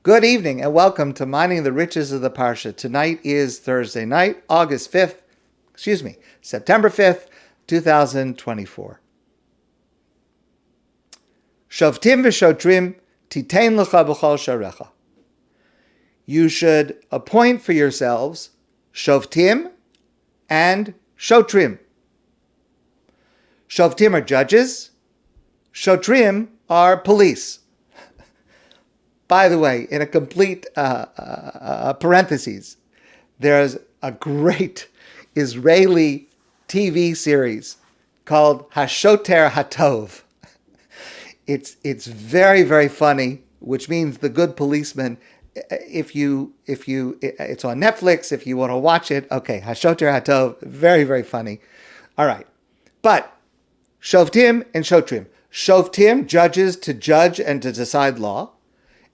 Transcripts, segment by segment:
Good evening and welcome to Mining the Riches of the Parsha. Tonight is Thursday night, September 5th, 2024. Shoftim v'shotrim titein lecha b'chol sharecha. You should appoint for yourselves Shoftim and Shotrim. Shoftim are judges. Shotrim are police. By the way, in a complete parentheses, there's a great Israeli TV series called Hashoter Hatov. It's very, very funny, which means the good policeman. It's on Netflix. If you want to watch it, okay, Hashoter Hatov, very, very funny. All right, but Shoftim and Shotrim. Shoftim, judges to judge and to decide law.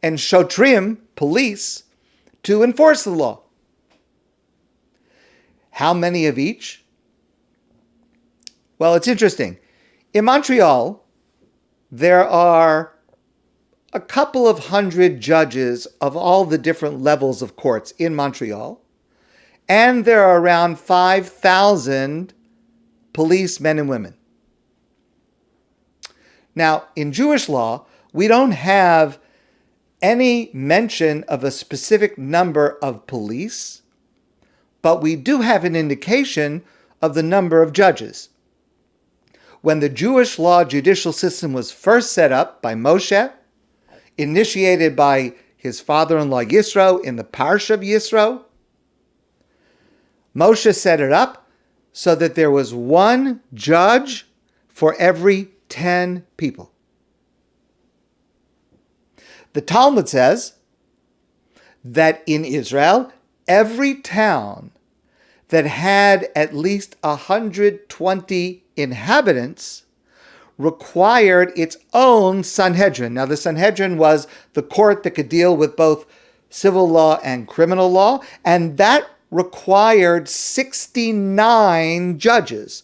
And Shotrim, police, to enforce the law. How many of each? Well, it's interesting. In Montreal, there are a couple of hundred judges of all the different levels of courts in Montreal, and there are around 5,000 police men and women. Now, in Jewish law, we don't have any mention of a specific number of police, but we do have an indication of the number of judges. When the Jewish law judicial system was first set up by Moshe, initiated by his father-in-law Yisro in the Parsha of Yisro, Moshe set it up so that there was one judge for every 10 people. The Talmud says that in Israel, every town that had at least 120 inhabitants required its own Sanhedrin. Now, the Sanhedrin was the court that could deal with both civil law and criminal law, and that required 69 judges.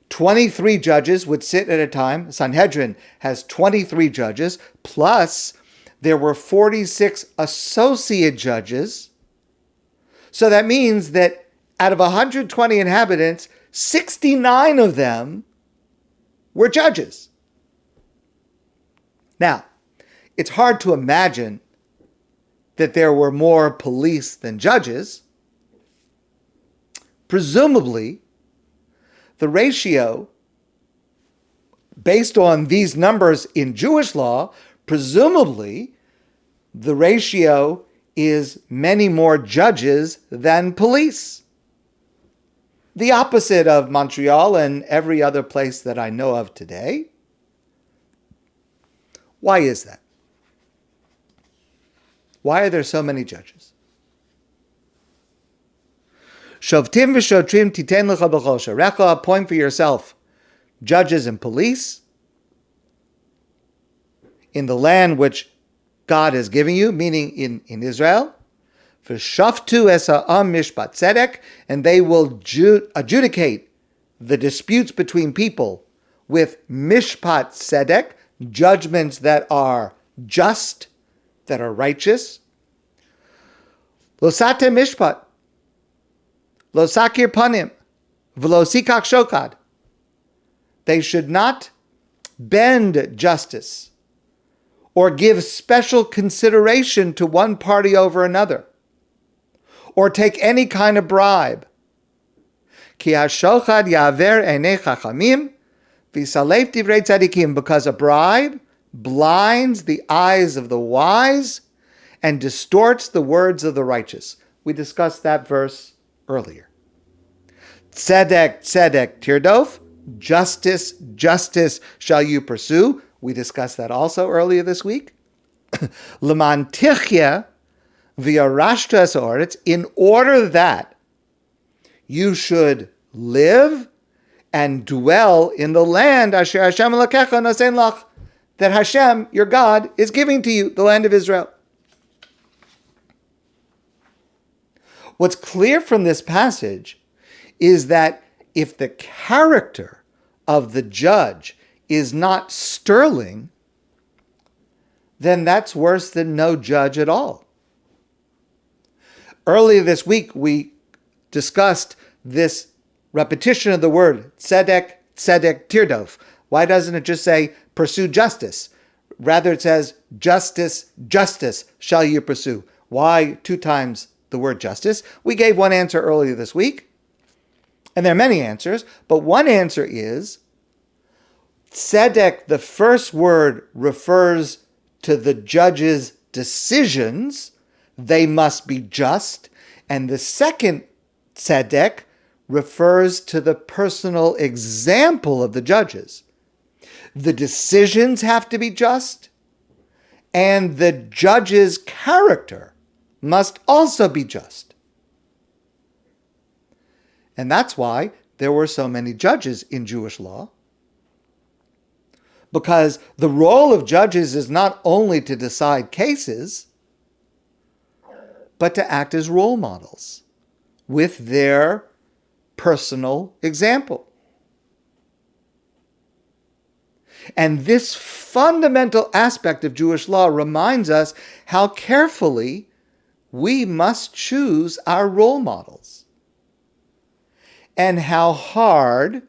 23 judges would sit at a time. Sanhedrin has 23 judges, plus there were 46 associate judges. So that means that out of 120 inhabitants, 69 of them were judges. Now, it's hard to imagine that there were more police than judges. Presumably, the ratio, based on these numbers in Jewish law, presumably, the ratio is many more judges than police. The opposite of Montreal and every other place that I know of today. Why is that? Why are there so many judges? Shoftim v'shotrim titein lecha b'chol sharecha. Appoint for yourself judges and police in the land which God is giving you, meaning in Israel. V'shaftu es ha'am mishpat tzedek, and they will adjudicate the disputes between people with mishpat tzedek, judgments that are just, that are righteous. Lo sate mishpat, lo sakir panim, v'lo sikach shokad. They should not bend justice or give special consideration to one party over another, or take any kind of bribe. Ki hashochad yaver einei chachamim v'yisalef divrei tzadikim, because a bribe blinds the eyes of the wise and distorts the words of the righteous. We discussed that verse earlier. Tzedek, tzedek tirdof, justice, justice shall you pursue. We discussed that also earlier this week. L'man tichya v'yarashta es ha'oretz, in order that you should live and dwell in the land asher Hashem Elokecha nosen lach, that Hashem, your God, is giving to you, the land of Israel. What's clear from this passage is that if the character of the judge is not sterling, then that's worse than no judge at all. Earlier this week, we discussed this repetition of the word tzedek, tzedek, tirdof. Why doesn't it just say pursue justice? Rather, it says justice, justice shall you pursue. Why 2 times the word justice? We gave one answer earlier this week, and there are many answers, but one answer is tzedek, the first word, refers to the judge's decisions. They must be just. And the second tzedek refers to the personal example of the judges. The decisions have to be just, and the judge's character must also be just. And that's why there were so many judges in Jewish law, because the role of judges is not only to decide cases, but to act as role models with their personal example. And this fundamental aspect of Jewish law reminds us how carefully we must choose our role models, and how hard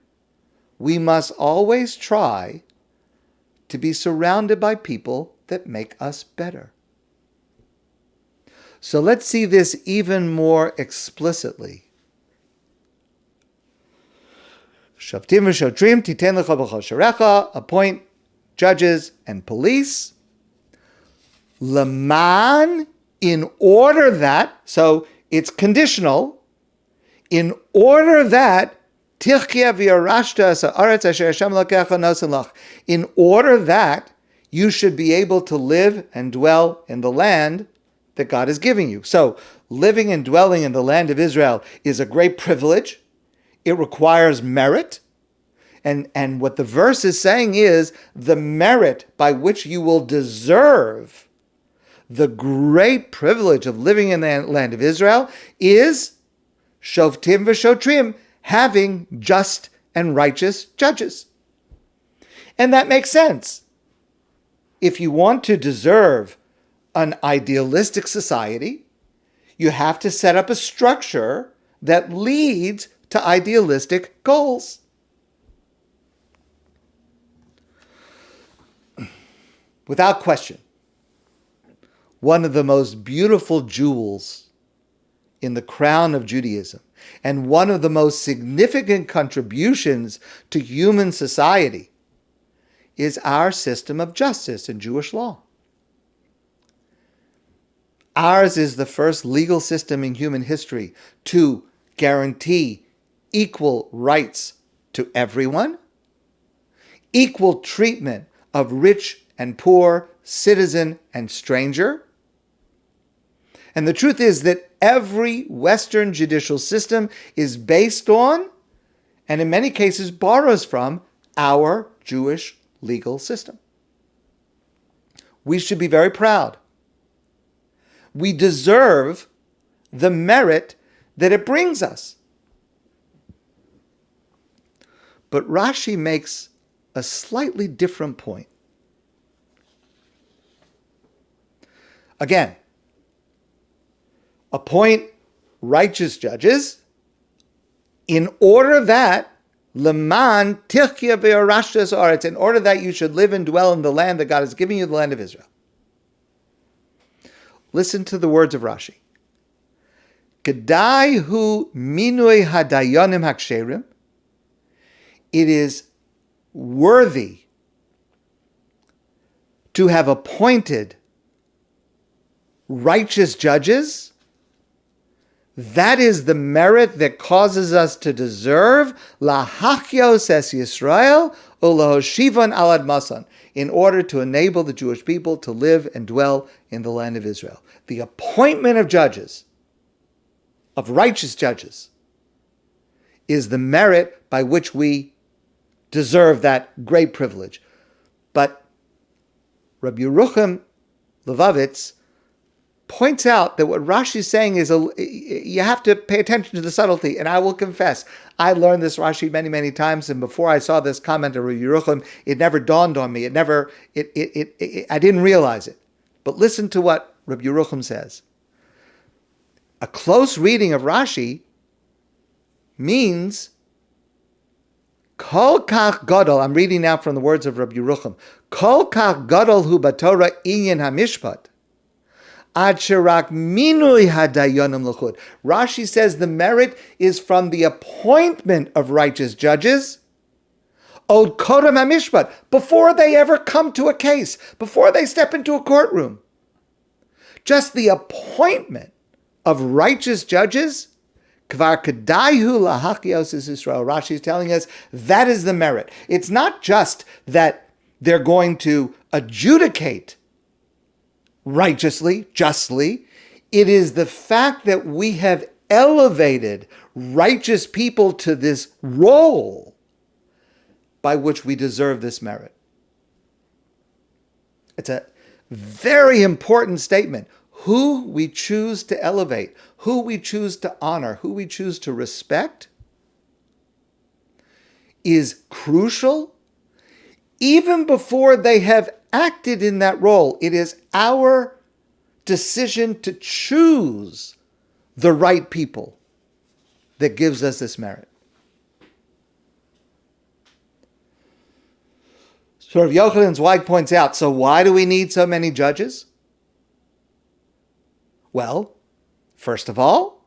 we must always try to be surrounded by people that make us better. So let's see this even more explicitly. Shoftim v'shotrim titen lecha b'chol sharecha, appoint judges and police. Leman, in order that, so it's conditional, in order that, tichkia v'yarashta sa'aretz asher Hashem Elokecha nosen lach, in order that you should be able to live and dwell in the land that God is giving you. So living and dwelling in the land of Israel is a great privilege. It requires merit. And what the verse is saying is the merit by which you will deserve the great privilege of living in the land of Israel is Shoftim v'shotrim, having just and righteous judges. And that makes sense. If you want to deserve an idealistic society, you have to set up a structure that leads to idealistic goals. Without question, one of the most beautiful jewels in the crown of Judaism, and one of the most significant contributions to human society, is our system of justice in Jewish law. Ours is the first legal system in human history to guarantee equal rights to everyone, equal treatment of rich and poor, citizen and stranger. And the truth is that every Western judicial system is based on, and in many cases borrows from, our Jewish legal system. We should be very proud. We deserve the merit that it brings us. But Rashi makes a slightly different point. Again, appoint righteous judges in order that leman tichya ve'arashtas aretz, in order that you should live and dwell in the land that God has given you, the land of Israel. Listen to the words of Rashi. Kedai hu minui hadayonim haksherim. It is worthy to have appointed righteous judges. That is the merit that causes us to deserve lahachios es Yisrael u'lahoshivon al admasan, in order to enable the Jewish people to live and dwell in the land of Israel. The appointment of judges, of righteous judges, is the merit by which we deserve that great privilege. But Rabbi Yerucham Levovitz points out that what Rashi is saying is you have to pay attention to the subtlety. And I will confess, I learned this Rashi many, many times, and before I saw this comment of Yerucham, it never dawned on me. I didn't realize it. But listen to what Rabbi Yerucham says. A close reading of Rashi means Kol kach gadol. I'm reading now from the words of Rabbi Yerucham. Kol kach gadol hu b'Torah inyan hamishpat. Ad sherak minui hadayonim l'chud. Rashi says the merit is from the appointment of righteous judges. Od kodam hamishpat, before they ever come to a case, before they step into a courtroom. Just the appointment of righteous judges. Kvar kedaihu lahachios is Israel. Rashi is telling us that is the merit. It's not just that they're going to adjudicate righteously, justly. It is the fact that we have elevated righteous people to this role by which we deserve this merit. It's a very important statement. Who we choose to elevate, who we choose to honor, who we choose to respect is crucial even before they have acted in that role. It is our decision to choose the right people that gives us this merit. So Yochanan Zweig points out, so why do we need so many judges? Well, first of all,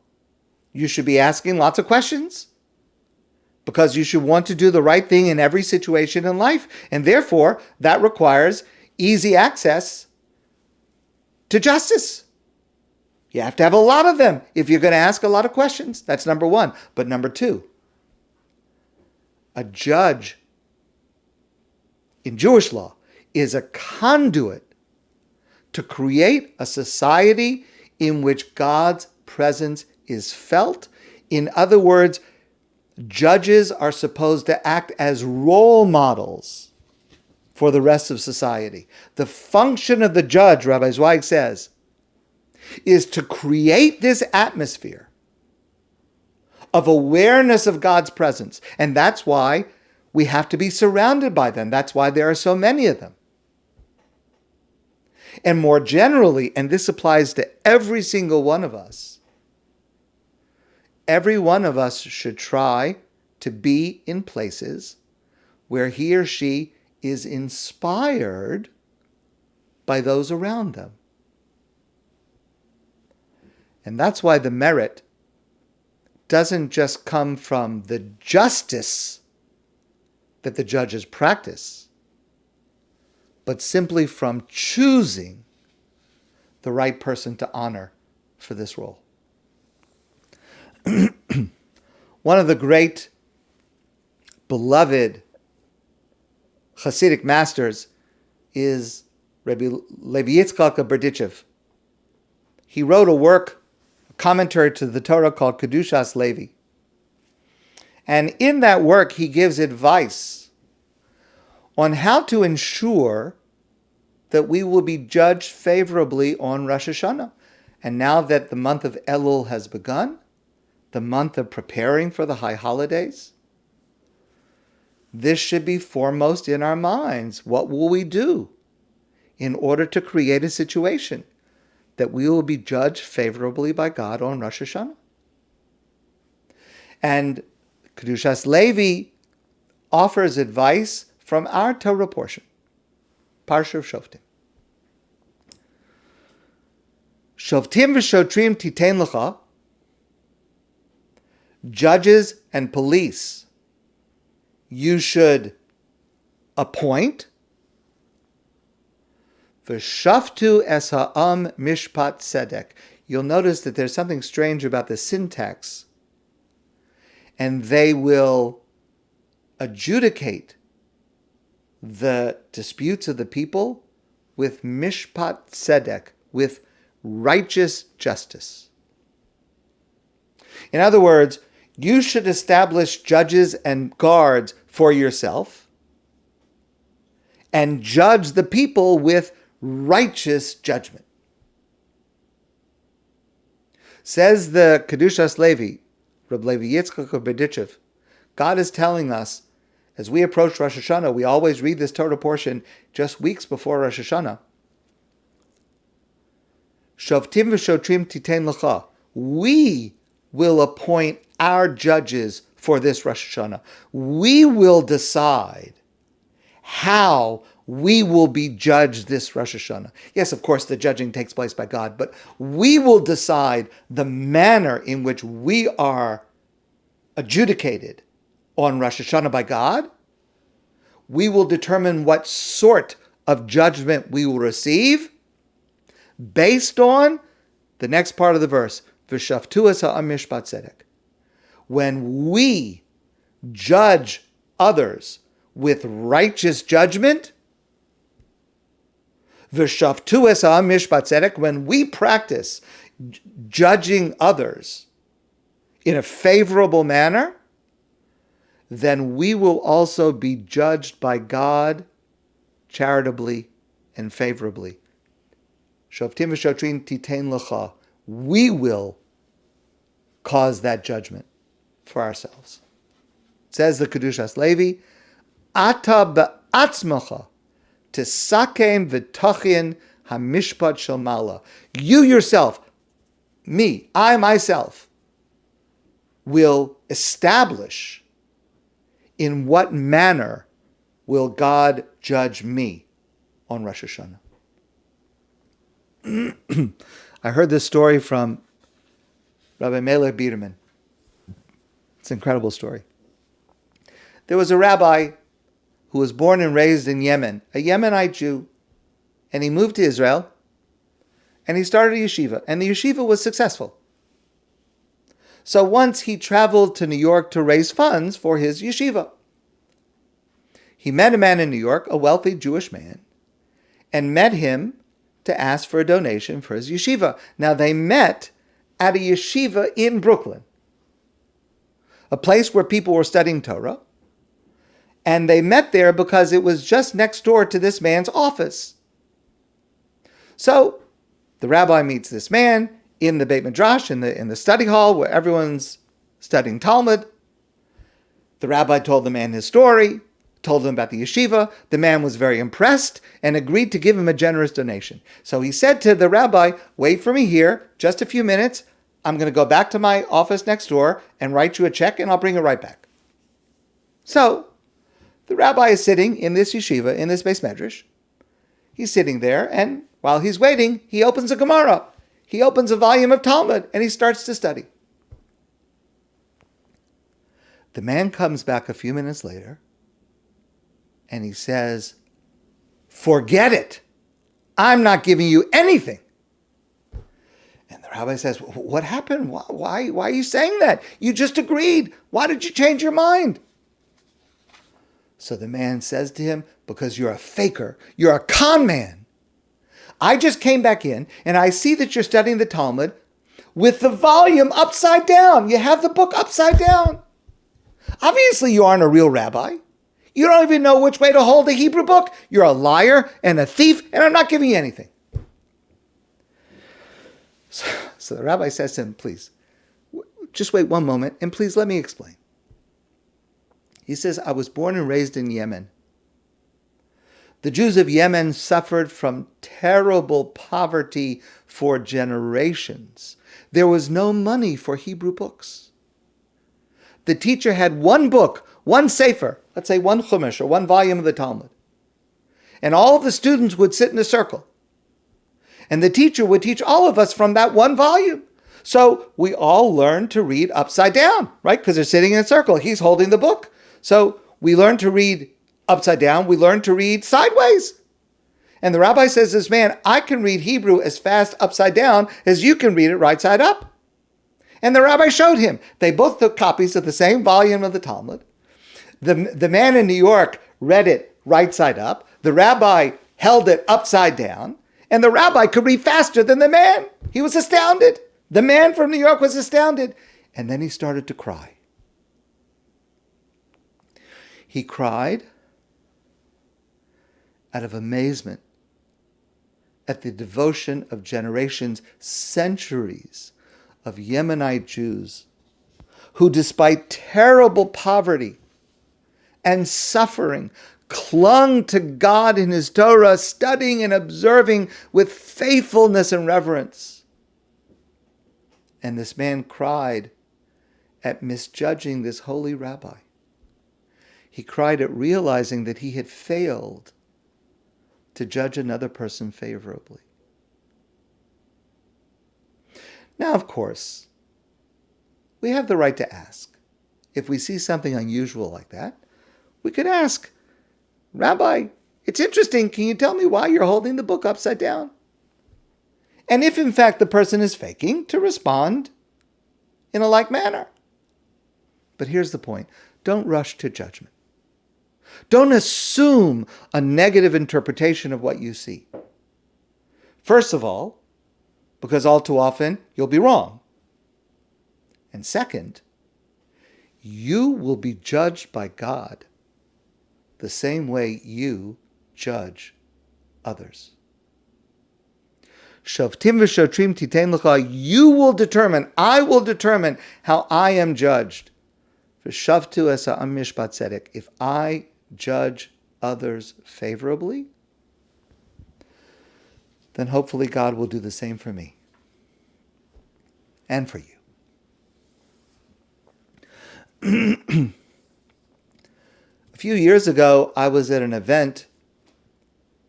you should be asking lots of questions because you should want to do the right thing in every situation in life. And therefore, that requires easy access to justice. You have to have a lot of them if you're going to ask a lot of questions. That's number one. But number two, a judge in Jewish law is a conduit to create a society in which God's presence is felt. In other words, judges are supposed to act as role models for the rest of society. The function of the judge, Rabbi Zweig says, is to create this atmosphere of awareness of God's presence. And that's why we have to be surrounded by them. That's why there are so many of them. And more generally, and this applies to every single one of us, every one of us should try to be in places where he or she is inspired by those around them. And that's why the merit doesn't just come from the justice that the judges practice, but simply from choosing the right person to honor for this role. One of the great, beloved Hasidic masters is Rabbi Yitzchak of Berdichev. He wrote a work, a commentary to the Torah called Kedushas Levi. And in that work, he gives advice on how to ensure that we will be judged favorably on Rosh Hashana. And now that the month of Elul has begun, the month of preparing for the high holidays, this should be foremost in our minds. What will we do in order to create a situation that we will be judged favorably by God on Rosh Hashana? And Kedushas Levi offers advice from our Torah portion, Parsha of Shoftim. Shoftim v'shotrim titein lecha, judges and police you should appoint. V'shaftu es ha'am mishpat tzedek. You'll notice that there's something strange about the syntax. And they will adjudicate the disputes of the people with mishpat tzedek, with righteous justice. In other words, you should establish judges and guards for yourself and judge the people with righteous judgment. Says the Kedushas Levi, Rabbi Yitzchak of Berdichev, God is telling us, as we approach Rosh Hashana, we always read this Torah portion just weeks before Rosh Hashana. Shoftim v'shotrim titein lecha. We will appoint our judges for this Rosh Hashanah. We will decide how we will be judged this Rosh Hashanah. Yes, of course, the judging takes place by God, but we will decide the manner in which we are adjudicated on Rosh Hashanah by God. We will determine what sort of judgment we will receive based on the next part of the verse, V'shaftu es ha'am mishpat tzedek. When we judge others with righteous judgment, V'shaftu es ha'am mishpat tzedek, when we practice judging others in a favorable manner, then we will also be judged by God charitably and favorably. Shoftim v'shotrim titein lecha. We will cause that judgment for ourselves. It says the Kedushas Levi, Ata ba'atzmacha tisakem v'tachin hamishpat shel mala. You yourself, me, I myself, will establish in what manner will God judge me on Rosh Hashanah. I heard this story from Rabbi Meilech Biderman. It's an incredible story. There was a rabbi who was born and raised in Yemen, a Yemenite Jew, and he moved to Israel, and he started a yeshiva, and the yeshiva was successful. So once he traveled to New York to raise funds for his yeshiva. He met a man in New York, a wealthy Jewish man, and met him to ask for a donation for his yeshiva. Now they met at a yeshiva in Brooklyn, a place where people were studying Torah, and they met there because it was just next door to this man's office. So the rabbi meets this man in the Beit Midrash, in the study hall where everyone's studying Talmud. The rabbi told the man his story, told him about the yeshiva. The man was very impressed and agreed to give him a generous donation. So he said to the rabbi, wait for me here, just a few minutes. I'm going to go back to my office next door and write you a check, and I'll bring it right back. So the rabbi is sitting in this yeshiva, in this Beis Medrash. He's sitting there, and while he's waiting, he opens a Gemara. He opens a volume of Talmud, and he starts to study. The man comes back a few minutes later, and he says, forget it. I'm not giving you anything. And the rabbi says, what happened? Why are you saying that? You just agreed. Why did you change your mind? So the man says to him, because you're a faker. You're a con man. I just came back in, and I see that you're studying the Talmud with the volume upside down. You have the book upside down. Obviously, you aren't a real rabbi. You don't even know which way to hold the Hebrew book. You're a liar and a thief, and I'm not giving you anything. So the rabbi says to him, please, just wait one moment, and please let me explain. He says, I was born and raised in Yemen. The Jews of Yemen suffered from terrible poverty for generations. There was no money for Hebrew books. The teacher had one book, one sefer, let's say one chumash or one volume of the Talmud. And all of the students would sit in a circle. And the teacher would teach all of us from that one volume. So we all learn to read upside down, right? Because they're sitting in a circle. He's holding the book. So we learn to read upside down. We learn to read sideways. And the rabbi says to this man, I can read Hebrew as fast upside down as you can read it right side up. And the rabbi showed him. They both took copies of the same volume of the Talmud. The man in New York read it right side up. The rabbi held it upside down. And the rabbi could read faster than the man. He was astounded. The man from New York was astounded. And then he started to cry. He cried out of amazement at the devotion of generations, centuries of Yemenite Jews who, despite terrible poverty and suffering, clung to God in his Torah, studying and observing with faithfulness and reverence. And this man cried at misjudging this holy rabbi. He cried at realizing that he had failed to judge another person favorably. Now, of course, we have the right to ask. If we see something unusual like that, we could ask, Rabbi, it's interesting. Can you tell me why you're holding the book upside down? And if in fact the person is faking, to respond in a like manner. But here's the point. Don't rush to judgment. Don't assume a negative interpretation of what you see. First of all, because all too often you'll be wrong. And second, you will be judged by God the same way you judge others. Shoftim v'shotrim titein lecha, you will determine, I will determine how I am judged. V'shavtu es ha'am mishpat tzedek, if I judge others favorably, then hopefully God will do the same for me and for you. A few years ago, I was at an event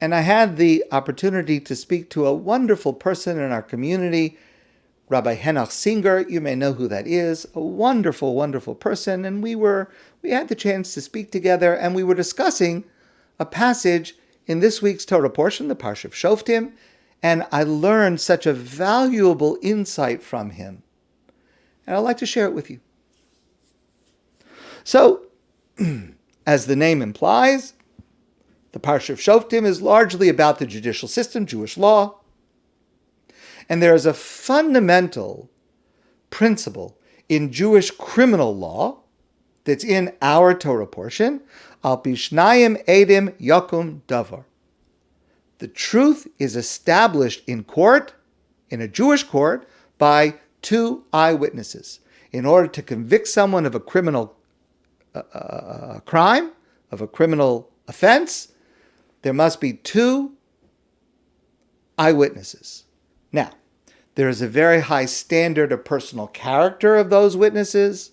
and I had the opportunity to speak to a wonderful person in our community, Rabbi Henoch Singer. You may know who that is, a wonderful, wonderful person. And we had the chance to speak together, and we were discussing a passage in this week's Torah portion, the Parsha of Shoftim, and I learned such a valuable insight from him. And I'd like to share it with you. So, as the name implies, the Parsha of Shoftim is largely about the judicial system, Jewish law. And there is a fundamental principle in Jewish criminal law that's in our Torah portion, Al pi shnayim edim yakum davar. The truth is established in court, in a Jewish court, by two eyewitnesses. In order to convict someone of a criminal crime, of a criminal offense, there must be two eyewitnesses. Now, there is a very high standard of personal character of those witnesses.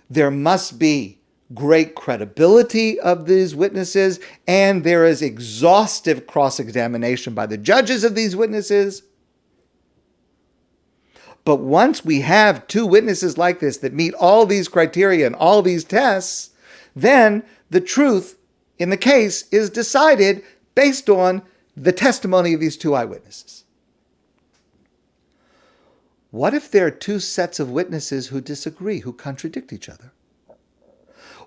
There must be great credibility of these witnesses, and there is exhaustive cross-examination by the judges of these witnesses. But once we have two witnesses like this that meet all these criteria and all these tests, then the truth in the case is decided based on the testimony of these two eyewitnesses. What if there are two sets of witnesses who disagree, who contradict each other?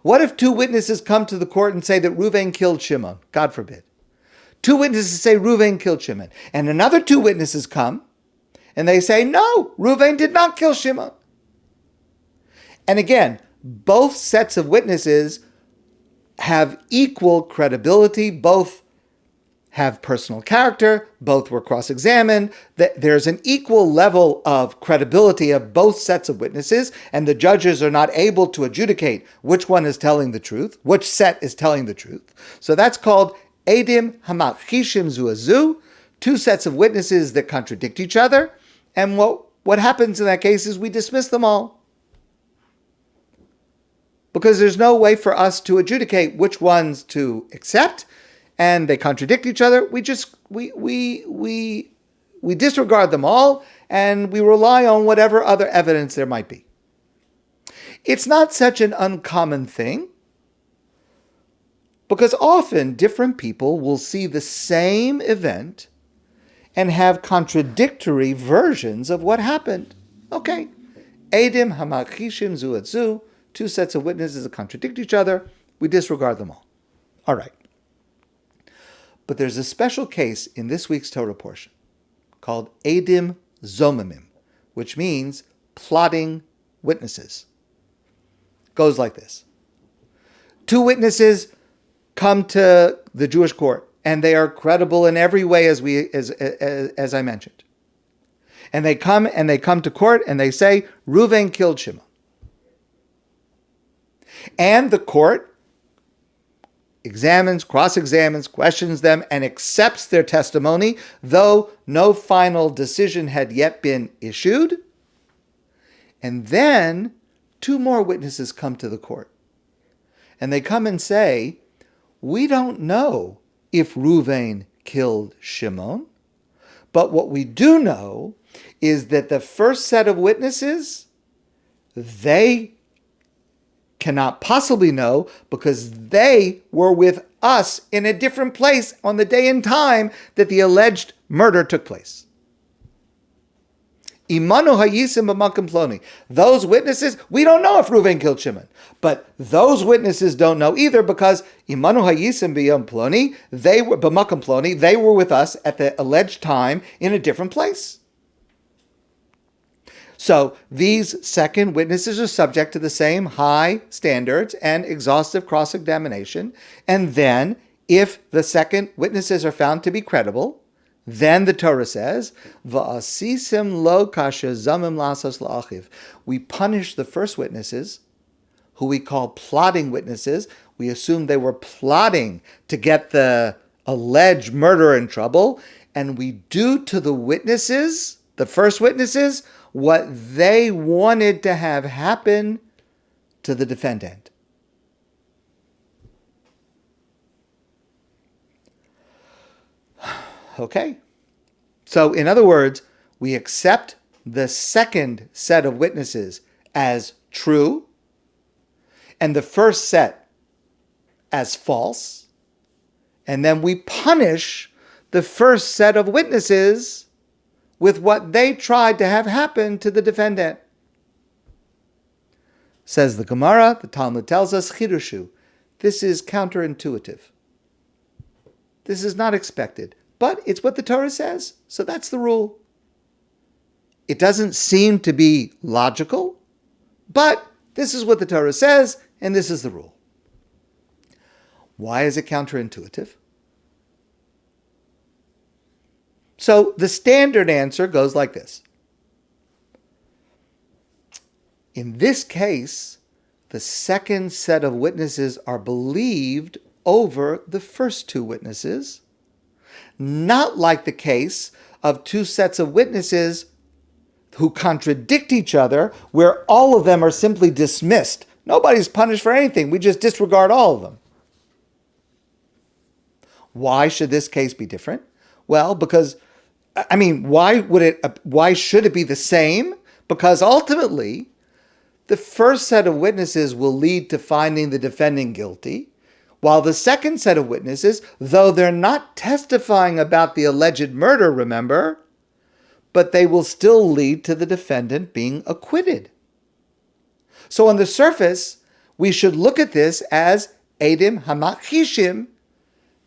What if two witnesses come to the court and say that Reuven killed Shimon? God forbid. Two witnesses say Reuven killed Shimon. And another two witnesses come and they say, no, Reuven did not kill Shimon. And again, both sets of witnesses have equal credibility, both have personal character, both were cross-examined, that there's an equal level of credibility of both sets of witnesses, and the judges are not able to adjudicate which one is telling the truth, which set is telling the truth. So that's called Edim Hamachishim Zuazu, two sets of witnesses that contradict each other, and what happens in that case is we dismiss them all. Because there's no way for us to adjudicate which ones to accept, and they contradict each other. We disregard them all, and we rely on whatever other evidence there might be. It's not such an uncommon thing, because often different people will see the same event and have contradictory versions of what happened. Okay, Edim Hamachishim Zuatzu, two sets of witnesses that contradict each other, we disregard them all. All right. But there's a special case in this week's Torah portion called Edim Zomimim, which means plotting witnesses. Goes like this. Two witnesses come to the Jewish court, and they are credible in every way as I mentioned. And they come to court and they say, Reuven killed Shimon. And the court examines, cross-examines, questions them, and accepts their testimony, though no final decision had yet been issued. And then 2 more witnesses come to the court. And they come and say, we don't know if Reuven killed Shimon, but what we do know is that the first set of witnesses, they cannot possibly know because they were with us in a different place on the day and time that the alleged murder took place. Imanu hayisim b'makom ploni. Those witnesses, we don't know if Reuven killed Shimon, but those witnesses don't know either because Imanu hayisim b'yom ploni, they were b'makom ploni, they were with us at the alleged time in a different place. So these second witnesses are subject to the same high standards and exhaustive cross-examination. And then, if the second witnesses are found to be credible, then the Torah says, "Va'asisim lo kasher zamim lasas la'achiv." We punish the first witnesses, who we call plotting witnesses. We assume they were plotting to get the alleged murderer in trouble, and we do to the witnesses, the first witnesses, what they wanted to have happen to the defendant. Okay? So, in other words, we accept the second set of witnesses as true and the first set as false, and then we punish the first set of witnesses with what they tried to have happen to the defendant. Says the Gemara, the Talmud tells us, Chidushu, this is counterintuitive. This is not expected, but it's what the Torah says, so that's the rule. It doesn't seem to be logical, but this is what the Torah says, and this is the rule. Why is it counterintuitive? So the standard answer goes like this. In this case, the second set of witnesses are believed over the first 2 witnesses, not like the case of 2 sets of witnesses who contradict each other, where all of them are simply dismissed. Nobody's punished for anything. We just disregard all of them. Why should this case be different? Well, because why should it be the same? Because ultimately, the first set of witnesses will lead to finding the defendant guilty, while the second set of witnesses, though they're not testifying about the alleged murder, remember, but they will still lead to the defendant being acquitted. So on the surface, we should look at this as Edim Hamachishim.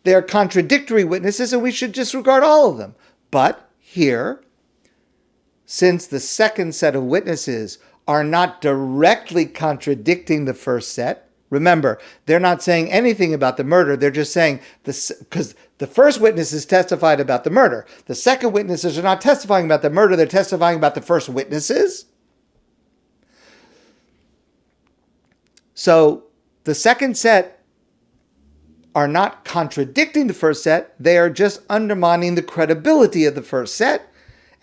They're contradictory witnesses, and we should disregard all of them. But here, since the second set of witnesses are not directly contradicting the first set, remember, they're not saying anything about the murder. They're just saying this because the first witnesses testified about the murder. The second witnesses are not testifying about the murder. They're testifying about the first witnesses. So the second set are not contradicting the first set. They are just undermining the credibility of the first set.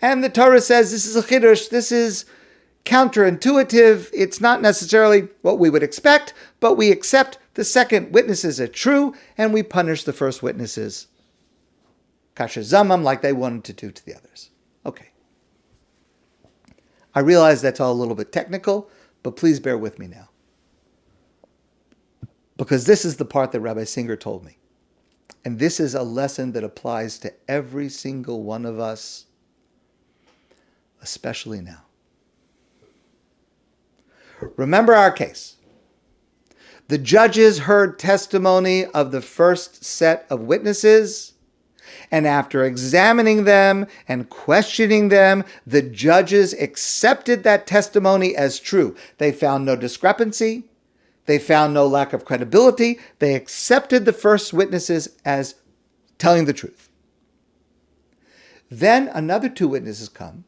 And the Torah says this is a chidush. This is counterintuitive. It's not necessarily what we would expect, but we accept the second witnesses are true, and we punish the first witnesses kasher zamam, like they wanted to do to the others. Okay. I realize that's all a little bit technical, but please bear with me now, because this is the part that Rabbi Singer told me. And this is a lesson that applies to every single one of us, especially now. Remember our case. The judges heard testimony of the first set of witnesses, and after examining them and questioning them, the judges accepted that testimony as true. They found no discrepancy. They found no lack of credibility. They accepted the first witnesses as telling the truth. Then another 2 witnesses come,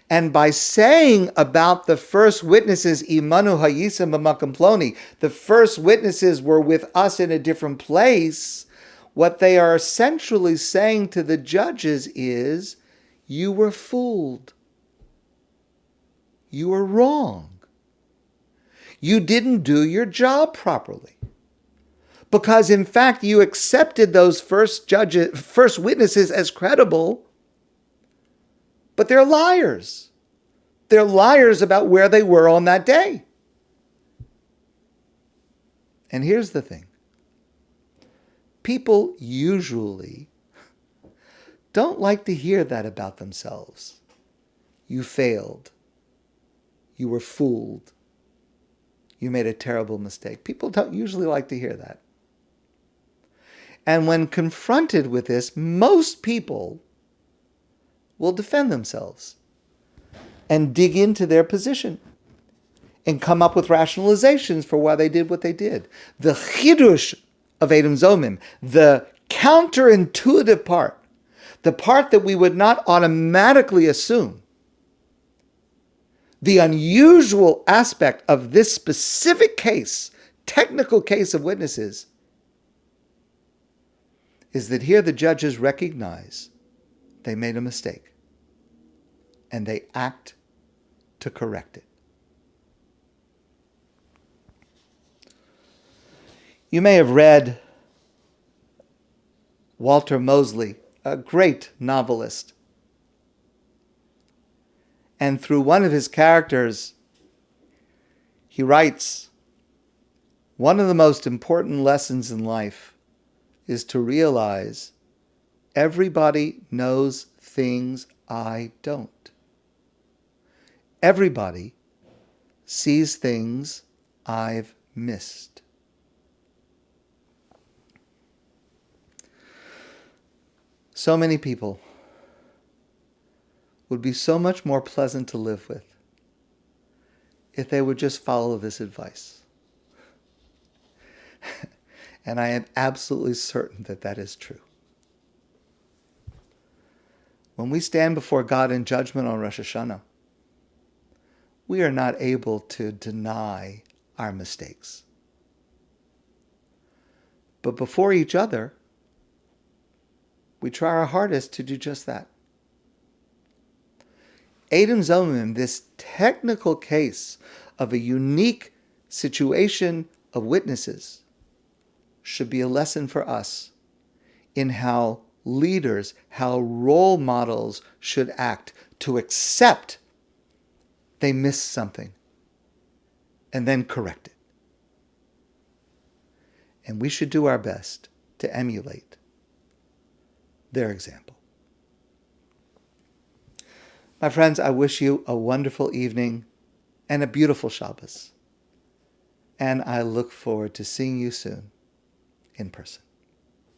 And by saying about the first witnesses, Imanu Hayisam B'Makom Ploni, the first witnesses were with us in a different place, what they are essentially saying to the judges is, you were fooled. You were wrong. You didn't do your job properly. Because in fact, you accepted those first witnesses as credible, but they're liars. They're liars about where they were on that day. And here's the thing. People usually don't like to hear that about themselves. You failed. You were fooled. You made a terrible mistake. People don't usually like to hear that. And when confronted with this, most people will defend themselves and dig into their position and come up with rationalizations for why they did what they did. The chidush of Edom Zomim, the counterintuitive part, the part that we would not automatically assume, the unusual aspect of this specific case, technical case of witnesses, is that here the judges recognize they made a mistake and they act to correct it. You may have read Walter Mosley, a great novelist. And through one of his characters, he writes, one of the most important lessons in life is to realize everybody knows things I don't. Everybody sees things I've missed. So many people would be so much more pleasant to live with if they would just follow this advice. And I am absolutely certain that that is true. When we stand before God in judgment on Rosh Hashana, we are not able to deny our mistakes. But before each other, we try our hardest to do just that. Edom Zomim, this technical case of a unique situation of witnesses, should be a lesson for us in how leaders, how role models should act to accept they missed something and then correct it. And we should do our best to emulate their example. My friends, I wish you a wonderful evening and a beautiful Shabbos. And I look forward to seeing you soon in person.